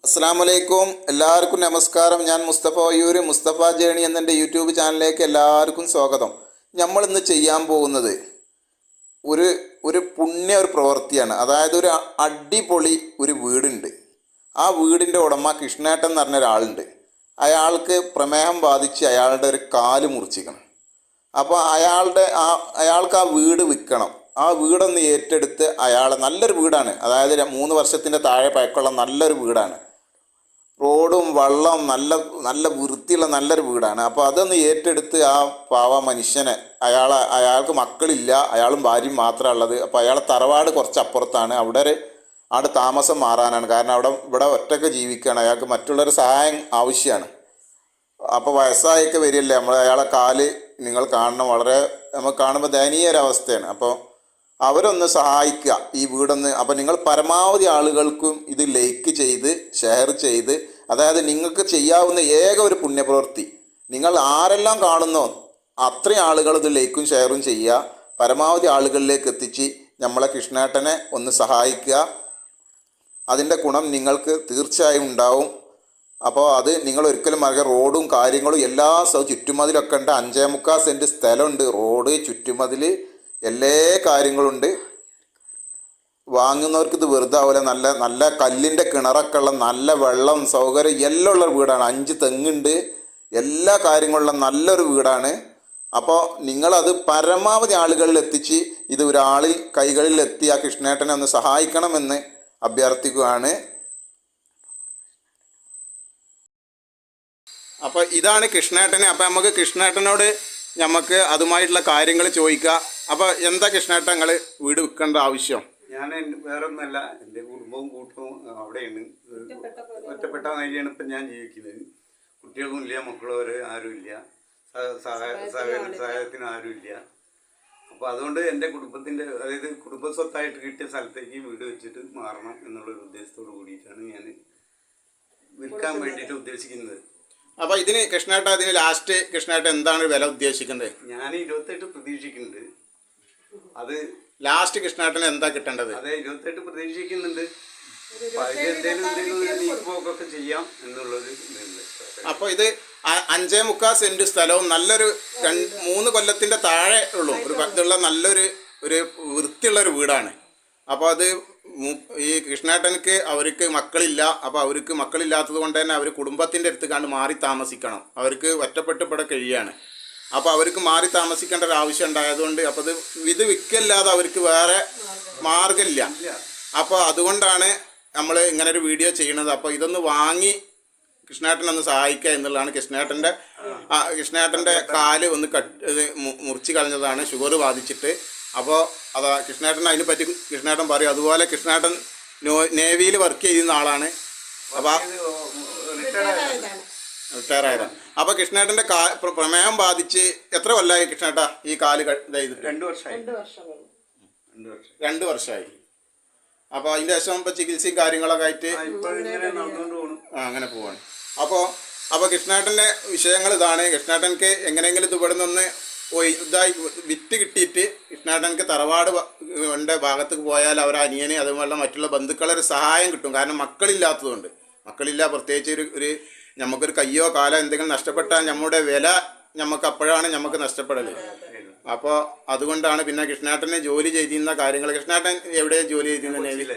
അസ്സലാമലൈക്കും, എല്ലാവർക്കും നമസ്കാരം. ഞാൻ മുസ്തഫ വയ്യൂർ, മുസ്തഫ ജേണി എന്നെൻ്റെ യൂട്യൂബ് ചാനലിലേക്ക് എല്ലാവർക്കും സ്വാഗതം. നമ്മൾ ഇന്ന് ചെയ്യാൻ പോകുന്നത് ഒരു ഒരു ഒരു പ്രവൃത്തിയാണ്. അതായത് ഒരു അടിപൊളി ഒരു വീടുണ്ട്. ആ വീടിൻ്റെ ഉടമ കൃഷ്ണേട്ടൻ എന്ന് പറഞ്ഞ ഒരാളുണ്ട്. അയാൾക്ക് പ്രമേഹം ബാധിച്ച് അയാളുടെ ഒരു കാല് മുറിച്ചിക്കണം. അപ്പോൾ അയാൾക്ക് ആ വീട് വിൽക്കണം. ആ വീടൊന്ന് ഏറ്റെടുത്ത് നല്ലൊരു വീടാണ്. അതായത് 3 വർഷത്തിൻ്റെ താഴെ പഴക്കമുള്ള നല്ലൊരു വീടാണ്. റോഡും വെള്ളം നല്ല നല്ല വൃത്തിയുള്ള നല്ലൊരു വീടാണ്. അപ്പോൾ അതൊന്ന് ഏറ്റെടുത്ത് ആ പാവ മനുഷ്യനെ അയാൾക്ക് മക്കളില്ല, അയാളും ഭാര്യയും മാത്രമേ ഉള്ളത്. അപ്പോൾ അയാളെ തറവാട് കുറച്ച് അപ്പുറത്താണ്. അവിടെ താമസം മാറാനാണ്. കാരണം ഇവിടെ ഒറ്റയ്ക്ക് ജീവിക്കുകയാണ്. അയാൾക്ക് മറ്റുള്ളവരുടെ സഹായം ആവശ്യമാണ്. അപ്പോൾ വയസ്സായൊക്കെ വരികയല്ലേ, അയാളെ കാല് നിങ്ങൾ കാണണം. വളരെ നമുക്ക് കാണുമ്പോൾ ദയനീയൊരവസ്ഥയാണ്. അപ്പോൾ അവരൊന്ന് സഹായിക്കുക ഈ വീടൊന്ന്. അപ്പോൾ നിങ്ങൾ പരമാവധി ആളുകൾക്കും ഇത് ലൈക്ക് ചെയ്ത് ഷെയർ ചെയ്ത്, അതായത് നിങ്ങൾക്ക് ചെയ്യാവുന്ന ഏക ഒരു പുണ്യപ്രവൃത്തി, നിങ്ങൾ ആരെല്ലാം കാണുന്നോ അത്രയും ആളുകൾ ഇത് ലൈക്കും ഷെയറും ചെയ്യുക. പരമാവധി ആളുകളിലേക്ക് എത്തിച്ച് നമ്മളെ കൃഷ്ണേട്ടനെ ഒന്ന് സഹായിക്കുക. അതിൻ്റെ ഗുണം നിങ്ങൾക്ക് തീർച്ചയായും ഉണ്ടാവും. അപ്പോൾ അത് നിങ്ങൾ ഒരിക്കലും മറക്കുക. റോഡും കാര്യങ്ങളും എല്ലാ ചുറ്റുമതിലൊക്കെ ഉണ്ട്. 5.25 സെൻറ്റ് സ്ഥലമുണ്ട്. റോഡ്, ചുറ്റുമതിൽ, എല്ലാ കാര്യങ്ങളുണ്ട്. വാങ്ങുന്നവർക്ക് ഇത് വെറുതെ ആവില്ല. നല്ല നല്ല കല്ലിൻ്റെ കിണറൊക്കെ ഉള്ള, നല്ല വെള്ളം സൗകര്യം എല്ലാം ഉള്ള വീടാണ്. 5 തെങ്ങുണ്ട്. എല്ലാ കാര്യങ്ങളുള്ള നല്ലൊരു വീടാണ്. അപ്പോൾ നിങ്ങളത് പരമാവധി ആളുകളിൽ എത്തിച്ച് ഇത് കൈകളിൽ എത്തി ആ കൃഷ്ണേട്ടനെ ഒന്ന് സഹായിക്കണമെന്ന് അഭ്യർത്ഥിക്കുകയാണ്. അപ്പോൾ ഇതാണ് കൃഷ്ണേട്ടന്. അപ്പോൾ നമുക്ക് കൃഷ്ണേട്ടനോട് അതുമായിട്ടുള്ള കാര്യങ്ങൾ ചോദിക്കാം. അപ്പോൾ എന്താ കൃഷ്ണേട്ടൻ നിങ്ങൾ വീട് വിൽക്കേണ്ട ആവശ്യം? ഞാൻ വേറെ ഒന്നല്ല, എൻ്റെ കുടുംബവും കൂട്ടവും അവിടെയാണ്. ഒറ്റപ്പെട്ട നിലയിലാണ് ഇപ്പം ഞാൻ ജീവിക്കുന്നത്. കുട്ടികളും ഇല്ല, മക്കളവർ ആരുമില്ല, സഹായത്തിന് ആരുമില്ല. അപ്പോൾ അതുകൊണ്ട് എൻ്റെ കുടുംബത്തിൻ്റെ, അതായത് കുടുംബസ്വത്തായിട്ട് കിട്ടിയ സ്ഥലത്തേക്ക് വീട് വെച്ചിട്ട് മാറണം എന്നുള്ളൊരു ഉദ്ദേശത്തോട് കൂടിയിട്ടാണ് ഞാൻ വിൽക്കാൻ വേണ്ടിയിട്ട് ഉദ്ദേശിക്കുന്നത്. അപ്പോൾ ഇതിന് ലാസ്റ്റ് കൃഷ്ണേട്ടൻ എന്താണ് വില ഉദ്ദേശിക്കുന്നത്? ഞാൻ 28 പ്രതീക്ഷിക്കുന്നുണ്ട്. അത് ലാസ്റ്റ് കൃഷ്ണേട്ടന് എന്താ കിട്ടേണ്ടത്? അതെ, 28 പ്രതീക്ഷിക്കുന്നുണ്ട്. എന്തെങ്കിലും നീക്കുപോക്കൊക്കെ ചെയ്യാം എന്നുള്ളൊരു ഇതുണ്ട്. അപ്പോൾ ഇത് 5.25 സെൻറ്റ് സ്ഥലവും നല്ലൊരു 3 കൊല്ലത്തിൻ്റെ താഴെ ഉള്ളൂ ഇതുള്ള നല്ലൊരു വൃത്തിയുള്ളൊരു വീടാണ്. അപ്പോൾ അത് ഈ കൃഷ്ണേട്ടനക്ക് അവർക്ക് മക്കളില്ല. അപ്പോൾ അവർക്ക് മക്കളില്ലാത്തത് കൊണ്ട് തന്നെ അവർ കുടുംബത്തിൻ്റെ അടുത്ത് കണ്ട് മാറി താമസിക്കണം. അവർക്ക് ഒറ്റപ്പെട്ട് ഇവിടെ കഴിയാണ്. അപ്പോൾ അവർക്ക് മാറി താമസിക്കേണ്ട ഒരു ആവശ്യം ഉണ്ടായതുകൊണ്ട് അപ്പോൾ ഇത് വിൽക്കല്ലാതെ അവർക്ക് വേറെ മാർഗമില്ല. അപ്പോൾ അതുകൊണ്ടാണ് നമ്മൾ ഇങ്ങനെ ഒരു വീഡിയോ ചെയ്യണത്. അപ്പോൾ ഇതൊന്ന് വാങ്ങി കൃഷ്ണേട്ടനൊന്ന് സഹായിക്കുക എന്നുള്ളതാണ്. കൃഷ്ണേട്ടൻ്റെ കാല് ഒന്ന് മുറിച്ച് കളഞ്ഞതാണ്, ഷുഗർ ബാധിച്ചിട്ട്. അപ്പോൾ കൃഷ്ണേട്ടൻ അതിനെപ്പറ്റി കൃഷ്ണേട്ടൻ പറയും. അതുപോലെ കൃഷ്ണേട്ടൻ നേവിയിൽ വർക്ക് ചെയ്യുന്ന ആളാണ്. അപ്പോൾ റിട്ടയർ ആയതാണ്. അപ്പോൾ കൃഷ്ണേട്ടൻ്റെ പ്രമേഹം ബാധിച്ച് എത്ര കൊല്ലമായി കൃഷ്ണേട്ട ഈ കാല് ഇതായത്? 2 വർഷമായി. 2 വർഷമായി. അപ്പോൾ അതിൻ്റെ ശേഷം ഇപ്പോൾ ചികിത്സയും കാര്യങ്ങളൊക്കെ ആയിട്ട് അങ്ങനെ പോവാണ്. അപ്പോൾ കൃഷ്ണേട്ടൻ്റെ വിഷയങ്ങൾ ഇതാണ്. കൃഷ്ണേട്ടനക്ക് എങ്ങനെയെങ്കിലും ഇത് ഇവിടെ നിന്ന് ഇതായി വിറ്റ് കിട്ടിയിട്ട് കൃഷ്ണേട്ടനക്ക് തറവാട് ഭാഗത്തേക്ക് പോയാൽ അവർ അനിയന് അതുപോലെ മറ്റുള്ള ബന്ധുക്കളൊരു സഹായം കിട്ടും. കാരണം മക്കളില്ലാത്തതുകൊണ്ട്. മക്കളില്ല, പ്രത്യേകിച്ച് നമുക്കൊരു കയ്യോ കാലോ എന്തെങ്കിലും നഷ്ടപ്പെട്ടാൽ നമ്മുടെ വില അപ്പോഴാണ് നമുക്ക് നഷ്ടപ്പെടൽ. അപ്പോൾ അതുകൊണ്ടാണ്. പിന്നെ കൃഷ്ണേട്ടന് ജോലി ചെയ്തിരുന്ന കാര്യങ്ങൾ, കൃഷ്ണേട്ടൻ എവിടെ ജോലി ചെയ്തിരുന്നത്? നേവിയിൽ,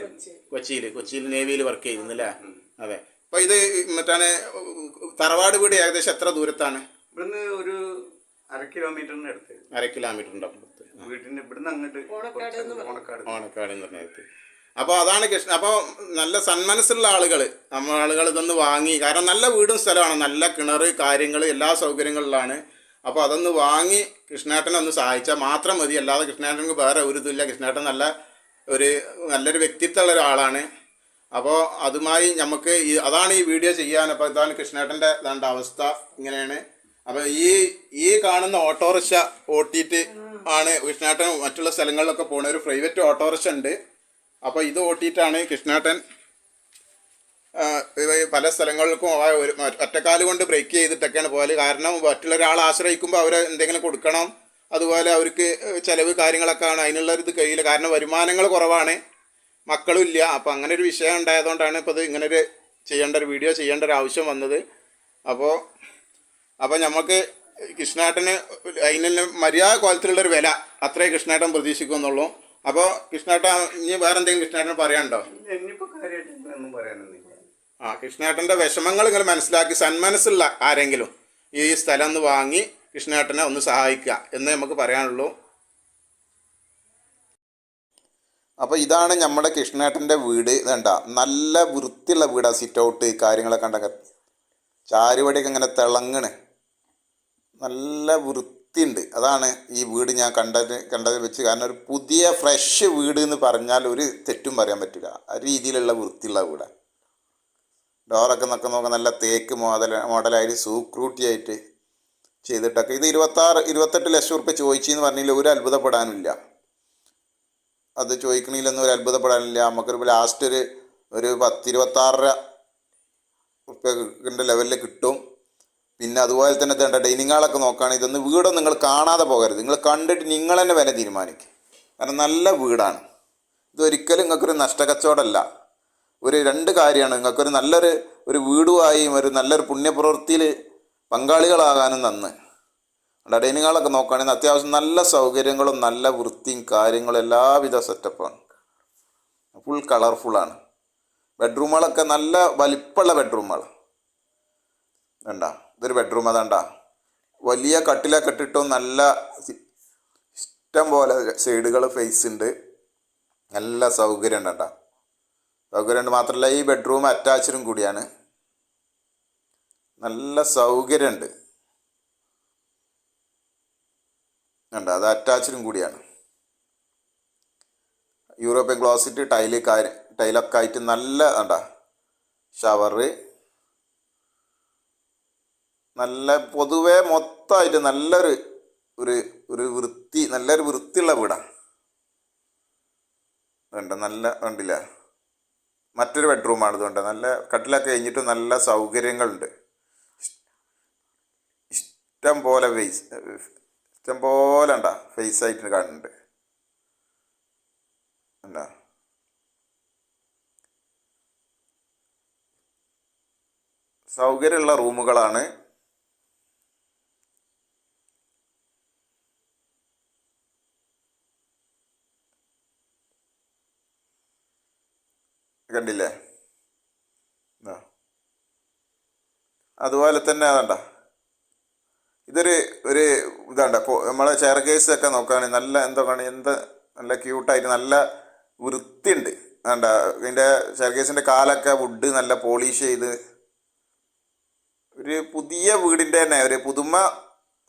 കൊച്ചിയിൽ നേവിയിൽ വർക്ക് ചെയ്തിരുന്നല്ലേ? അതെ. അപ്പോൾ ഇത് തറവാട് വീട് ഏകദേശം എത്ര ദൂരത്താണ്? ഇവിടുന്ന് ഒരു 1/2 കിലോമീറ്ററിന് അടുത്ത്. 1/2 കിലോമീറ്ററിൻ്റെ അപ്പുറത്ത് വീട്ടിൻ്റെ ഇവിടുന്ന് അങ്ങോട്ട് ഓണക്കാട് എന്ന് പറഞ്ഞത്. അപ്പോൾ അതാണ് അപ്പോൾ നല്ല സന്മനസ്സുള്ള ആളുകൾ ഇതൊന്ന് വാങ്ങി. കാരണം നല്ല വീടും സ്ഥലമാണ്, നല്ല കിണർ കാര്യങ്ങൾ എല്ലാ സൗകര്യങ്ങളിലാണ്. അപ്പോൾ അതൊന്ന് വാങ്ങി കൃഷ്ണേട്ടനെ ഒന്ന് സഹായിച്ചാൽ മാത്രം മതി. അല്ലാതെ കൃഷ്ണേട്ടനക്ക് വേറെ ഒരു ഇതില്ല. കൃഷ്ണേട്ടൻ നല്ലൊരു വ്യക്തിത്വമുള്ള ഒരാളാണ്. അപ്പോൾ അതുമായി അതാണ് ഈ വീഡിയോ ചെയ്യാൻ. അപ്പോൾ ഇതാണ് കൃഷ്ണേട്ടൻ്റെ അവസ്ഥ, ഇങ്ങനെയാണ്. അപ്പോൾ ഈ കാണുന്ന ഓട്ടോറിക്ഷ ഓട്ടിയിട്ട് ആണ് കൃഷ്ണേട്ടൻ മറ്റുള്ള സ്ഥലങ്ങളിലൊക്കെ പോകുന്ന ഒരു പ്രൈവറ്റ് ഓട്ടോറിക്ഷ ഉണ്ട്. അപ്പോൾ ഇത് ഓട്ടിയിട്ടാണ് കൃഷ്ണേട്ടൻ പല സ്ഥലങ്ങൾക്കും ഒറ്റക്കാല് കൊണ്ട് ബ്രേക്ക് ചെയ്തിട്ടൊക്കെയാണ് പോകല്. കാരണം മറ്റുള്ള ഒരാളെ ആശ്രയിക്കുമ്പോൾ അവർ എന്തെങ്കിലും കൊടുക്കണം. അതുപോലെ അവർക്ക് ചിലവ് കാര്യങ്ങളൊക്കെ ആണ്. അതിനുള്ളൊരിത് കഴിയില്ല. കാരണം വരുമാനങ്ങൾ കുറവാണ്, മക്കളും ഇല്ല. അപ്പോൾ അങ്ങനെ ഒരു വിഷയം ഉണ്ടായതുകൊണ്ടാണ് ഇപ്പോൾ ഇത് ഇങ്ങനൊരു വീഡിയോ ചെയ്യേണ്ട ഒരു ആവശ്യം വന്നത്. അപ്പോൾ നമുക്ക് കൃഷ്ണേട്ടന് അതിന് മര്യാദ കോലത്തിലുള്ളൊരു വില അത്രേ കൃഷ്ണേട്ടൻ പ്രതീക്ഷിക്കുന്നുള്ളൂ. അപ്പോൾ കൃഷ്ണേട്ടൻ ഇനി വേറെ എന്തെങ്കിലും കൃഷ്ണേട്ടൻ പറയാനുണ്ടോ? ഇനിയിപ്പോൾ കാര്യമായിട്ട് ഒന്നും പറയാനൊന്നുമില്ല. കൃഷ്ണേട്ടൻ്റെ വിഷമങ്ങൾ നിങ്ങൾ മനസ്സിലാക്കി സന്മനസ്സുള്ള ആരെങ്കിലും ഈ സ്ഥലം ഒന്ന് വാങ്ങി കൃഷ്ണേട്ടനെ ഒന്ന് സഹായിക്കുക എന്നേ നമുക്ക് പറയാനുള്ളൂ. അപ്പോൾ ഇതാണ് നമ്മുടെ കൃഷ്ണേട്ടൻ്റെ വീട്. ഇതണ്ട നല്ല വൃത്തിയുള്ള വീടാണ്. സിറ്റ് ഔട്ട് കാര്യങ്ങളൊക്കെ ഉണ്ടൊക്കെ ചാരുപടിയൊക്കെ ഇങ്ങനെ തിളങ്ങണ്, നല്ല വൃത്തിയുണ്ട്. അതാണ് ഈ വീട് ഞാൻ കണ്ടത് വെച്ച്. കാരണം ഒരു പുതിയ ഫ്രഷ് വീട് എന്ന് പറഞ്ഞാൽ ഒരു തെറ്റും പറയാൻ പറ്റില്ല. ആ രീതിയിലുള്ള വൃത്തിയുള്ള വീടാണ്. ഡോറൊക്കെ നോക്കാൻ നല്ല തേക്ക് മോഡലായിട്ട് സൂക്രൂട്ടിയായിട്ട് ചെയ്തിട്ടൊക്കെ. ഇത് 28 ലക്ഷം റുപ്യ ചോദിച്ചെന്ന് പറഞ്ഞില്ല, ഒരു അത്ഭുതപ്പെടാനില്ല. അത് ചോദിക്കണില്ലെന്ന് ഒരു അത്ഭുതപ്പെടാനില്ല. നമുക്കൊരു ലാസ്റ്റ് ഒരു 10-26 റുപ്യൻ്റെ ലെവലിൽ കിട്ടും. പിന്നെ അതുപോലെ തന്നെ ഡൈനിങ് ഹാളൊക്കെ നോക്കുകയാണെങ്കിൽ ഇതൊന്ന് വീടൊന്നും നിങ്ങൾ കാണാതെ പോകരുത്. നിങ്ങൾ കണ്ടിട്ട് നിങ്ങൾ തന്നെ വില തീരുമാനിക്കും. കാരണം നല്ല വീടാണ്. ഇതൊരിക്കലും നിങ്ങൾക്കൊരു നഷ്ടക്കച്ചവടമല്ല. ഒരു 2 കാര്യമാണ്. നിങ്ങൾക്കൊരു നല്ലൊരു വീടുമായി ഒരു നല്ലൊരു പുണ്യപ്രവൃത്തിയിൽ പങ്കാളികളാകാനും നന്ന്. ഡൈനിങ് ഹാളൊക്കെ നോക്കുകയാണെങ്കിൽ അത്യാവശ്യം നല്ല സൗകര്യങ്ങളും നല്ല വൃത്തിയും കാര്യങ്ങളും എല്ലാവിധ സെറ്റപ്പാണ്. ഫുൾ കളർഫുള്ളാണ്. ബെഡ്റൂമുകളൊക്കെ നല്ല വലിപ്പമുള്ള ബെഡ്റൂമുകൾ വേണ്ട. ഇതൊരു ബെഡ്റൂം അതാണ്ട, വലിയ കട്ടിലൊക്കെ ഇട്ടിട്ടും നല്ല ഇഷ്ടം പോലെ സൈഡുകൾ ഫേസ് ഉണ്ട്. നല്ല സൗകര്യം ഉണ്ട്. സൗകര്യമുണ്ട് മാത്രമല്ല ഈ ബെഡ്റൂം അറ്റാച്ച്ഡും കൂടിയാണ്. നല്ല സൗകര്യമുണ്ട്. അത് അറ്റാച്ച്ഡും കൂടിയാണ്. യൂറോപ്യൻ ക്ലോസറ്റ് ടൈലൊക്കെ ആയിട്ട് നല്ല ഷവറ് നല്ല പൊതുവെ മൊത്തമായിട്ട് നല്ലൊരു നല്ലൊരു വൃത്തിയുള്ള വീടാണ്. നല്ല കണ്ടില്ല. മറ്റൊരു ബെഡ്റൂമാണ്. ഇതുകൊണ്ട് നല്ല കട്ടിലൊക്കെ കഴിഞ്ഞിട്ട് നല്ല സൗകര്യങ്ങളുണ്ട്. ഇഷ്ടം പോലെ ഫേസ് ആയിട്ട് കാണുന്നുണ്ട്. സൗകര്യമുള്ള റൂമുകളാണ്. കണ്ടില്ലേ? അതുപോലെ തന്നെ ഇതൊരു നമ്മളെ ചെയർ കേസ് ഒക്കെ നോക്കുകയാണെങ്കിൽ നല്ല നല്ല ക്യൂട്ടായിട്ട് നല്ല വൃത്തിയുണ്ട്. ഇതിൻ്റെ ചെയർ കേസിൻ്റെ കാലൊക്കെ വുഡ് നല്ല പോളിഷ് ചെയ്ത് ഒരു പുതിയ വീടിൻ്റെ തന്നെ ഒരു പുതുമ,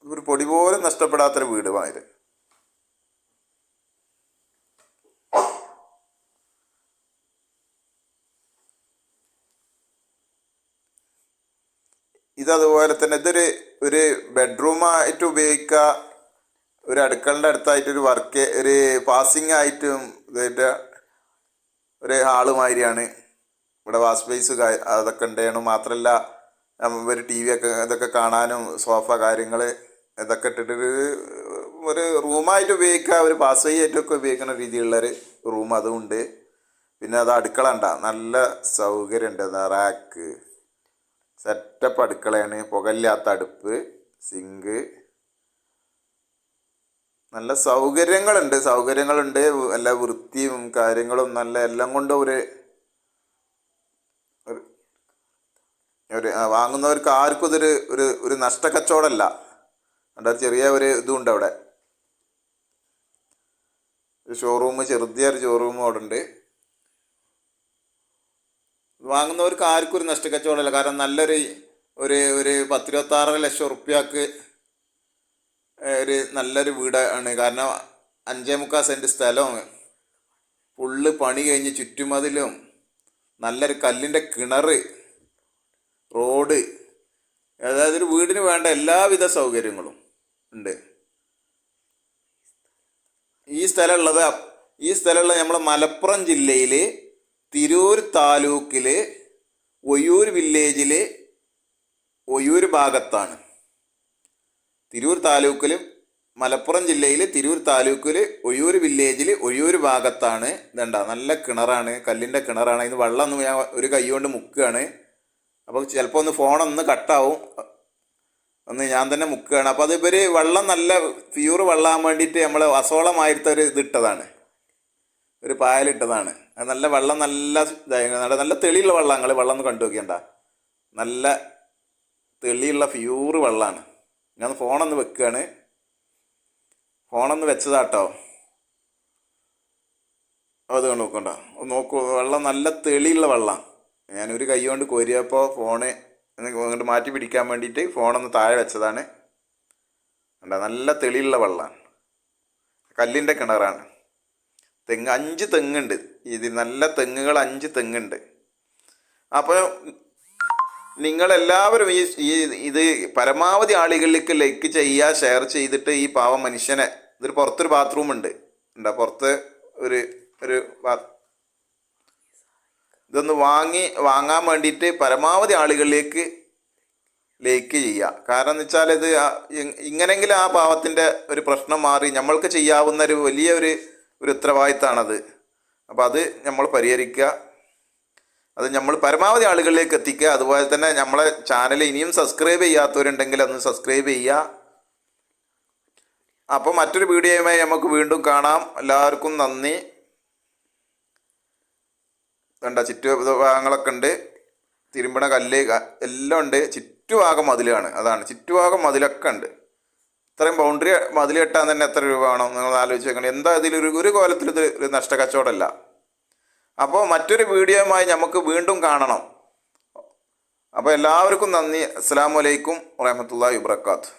ഒരു പൊടി പോലും നഷ്ടപ്പെടാത്തൊരു വീടുമാണ്. ഇതതുപോലെ തന്നെ ഒരു ബെഡ്റൂമായിട്ട് ഉപയോഗിക്കുക. ഒരു അടുക്കളൻ്റെ അടുത്തായിട്ടൊരു ഒരു പാസിങ് ആയിട്ടും ഇതിൻ്റെ ഒരു ഹാള് മാതിരിയാണ്. ഇവിടെ വാഷ് സ്പേസ് അതൊക്കെ ഉണ്ടായിരുന്നു. മാത്രമല്ല ഒരു TV ഒക്കെ ഇതൊക്കെ കാണാനും സോഫ കാര്യങ്ങൾ ഇതൊക്കെ ഇട്ടിട്ടൊരു റൂമായിട്ട് ഉപയോഗിക്കുക. ഒരു പാസ് ആയിട്ടൊക്കെ ഉപയോഗിക്കുന്ന രീതിയിലുള്ളൊരു റൂം അതുമുണ്ട്. പിന്നെ അടുക്കള നല്ല സൗകര്യമുണ്ട്. Rack setup അടുക്കളയാണ്. പുകയില്ലാത്ത അടുപ്പ്, സിങ്ക്, നല്ല സൗകര്യങ്ങളുണ്ട്. എല്ലാ വൃത്തിയും കാര്യങ്ങളും നല്ല എല്ലാം കൊണ്ടും വാങ്ങുന്നവർക്ക് ആർക്കും ഒരു നഷ്ടക്കച്ചവടമല്ല. ചെറിയ ഇതുണ്ട് അവിടെ. ചെറിയൊരു ഷോറൂം അവിടെ ഉണ്ട്. വാങ്ങുന്നവർക്ക് ആർക്കും ഒരു നഷ്ടക്കച്ചവടമല്ല. കാരണം നല്ലൊരു 10-26 ലക്ഷം റുപ്യക്ക് നല്ലൊരു വീടാണ്. കാരണം 5.25 സെൻറ്റ് സ്ഥലവും ഫുള്ള് പണി കഴിഞ്ഞ് ചുറ്റുമതിലും നല്ലൊരു കല്ലിൻ്റെ കിണർ, റോഡ്, അതായത് ഒരു വീടിന് വേണ്ട എല്ലാവിധ സൗകര്യങ്ങളും ഉണ്ട്. ഈ സ്ഥലമുള്ളത് നമ്മളെ മലപ്പുറം ജില്ലയിൽ തിരൂർ താലൂക്കിൽ ഒയ്യൂർ വില്ലേജിൽ ഒയ്യൂർ ഭാഗത്താണ്. തിരൂർ താലൂക്കിൽ മലപ്പുറം ജില്ലയിൽ തിരൂർ താലൂക്കിൽ ഒയ്യൂർ വില്ലേജിൽ ഒയ്യൂർ ഭാഗത്താണ്. നല്ല കിണറാണ്, കല്ലിൻ്റെ കിണറാണ്. ഇത് വെള്ളം ഞാൻ ഒരു കൈ കൊണ്ട് മുക്കുകയാണ്. അപ്പോൾ ചിലപ്പോൾ ഒന്ന് ഫോണൊന്ന് കട്ടാവും, ഒന്ന് ഞാൻ തന്നെ മുക്കുകയാണ്. അപ്പോൾ അത് ഇവർ വെള്ളം നല്ല പ്യൂർ വെള്ളമാകാൻ വേണ്ടിയിട്ട് നമ്മൾ അസോളമായിട്ട് ഒരു ഇതിട്ടതാണ്, ഒരു പായലിട്ടതാണ്. അത് നല്ല വെള്ളം നല്ല നല്ല തെളിയുള്ള വെള്ളം. നിങ്ങൾ വെള്ളം ഒന്ന് കണ്ടു നോക്കിയണ്ട, നല്ല തെളിയുള്ള പ്യൂർ വെള്ളമാണ്. ഞാൻ ഫോണൊന്ന് വെക്കുകയാണ്, ഫോണൊന്ന് വെച്ചതാട്ടോ. അത് നോക്കണ്ട, നോക്കൂ, വെള്ളം നല്ല തെളിയുള്ള വെള്ളം. ഞാനൊരു കൈ കൊണ്ട് കോരിയപ്പോൾ ഫോണ് ഇങ്ങോട്ട് മാറ്റി പിടിക്കാൻ വേണ്ടിയിട്ട് ഫോണൊന്ന് താഴെ വെച്ചതാണ്. കണ്ടോ, നല്ല തെളിയുള്ള വെള്ളമാണ്. കല്ലിൻ്റെ കിണറാണ്. 5 തെങ്ങുണ്ട് ഇതിൽ, നല്ല തെങ്ങുകൾ 5 തെങ്ങുണ്ട്. അപ്പോൾ നിങ്ങളെല്ലാവരും ഇത് പരമാവധി ആളുകളിലേക്ക് ലൈക്ക് ചെയ്യുക, ഷെയർ ചെയ്തിട്ട് ഈ പാവം മനുഷ്യനെ, ഇതൊരു പുറത്തൊരു ബാത്റൂം ഉണ്ട്, ഉണ്ടോ, പുറത്ത് ഒരു ഇതൊന്ന് വാങ്ങാൻ വേണ്ടിയിട്ട് പരമാവധി ആളുകളിലേക്ക് ലൈക്ക് ചെയ്യുക. കാരണം എന്ന് വെച്ചാൽ ഇത് ഇങ്ങനെങ്കിലും ആ പാവത്തിൻ്റെ ഒരു പ്രശ്നം മാറി നമ്മൾക്ക് ചെയ്യാവുന്ന ഒരു വലിയ ഒരു ഉത്തരവാദിത്തമാണത്. അപ്പോൾ അത് നമ്മൾ പരിഹരിക്കുക, അത് നമ്മൾ പരമാവധി ആളുകളിലേക്ക് എത്തിക്കുക. അതുപോലെ തന്നെ നമ്മളെ ചാനൽ ഇനിയും സബ്സ്ക്രൈബ് ചെയ്യാത്തവരുണ്ടെങ്കിൽ ഒന്ന് സബ്സ്ക്രൈബ് ചെയ്യുക. അപ്പോൾ മറ്റൊരു വീഡിയോയുമായി നമുക്ക് വീണ്ടും കാണാം. എല്ലാവർക്കും നന്ദി. കണ്ട ചുറ്റുഭാഗങ്ങളൊക്കെ ഉണ്ട്, തിരുമ്പണ കല്ല് എല്ലാം ഉണ്ട്. ചുറ്റുഭാഗം മതിലാണ്, അതാണ് ചുറ്റുഭാഗം മതിലൊക്കെ ഉണ്ട്. ഇത്രയും ബൗണ്ടറി മതിൽ കെട്ടാൻ തന്നെ എത്ര രൂപ വേണം നിങ്ങൾ ആലോചിച്ച് നോക്കണം. എന്താ ഇതിലൊരു കോലത്തിൽ ഇത് ഒരു നഷ്ടക്കച്ചവടമല്ല. അപ്പോൾ മറ്റൊരു വീഡിയോയുമായി നമുക്ക് വീണ്ടും കാണണം. അപ്പോൾ എല്ലാവർക്കും നന്ദി. അസ്സലാമു അലൈക്കും വറഹ്മത്തുള്ളാഹി വബറകാതുഹു.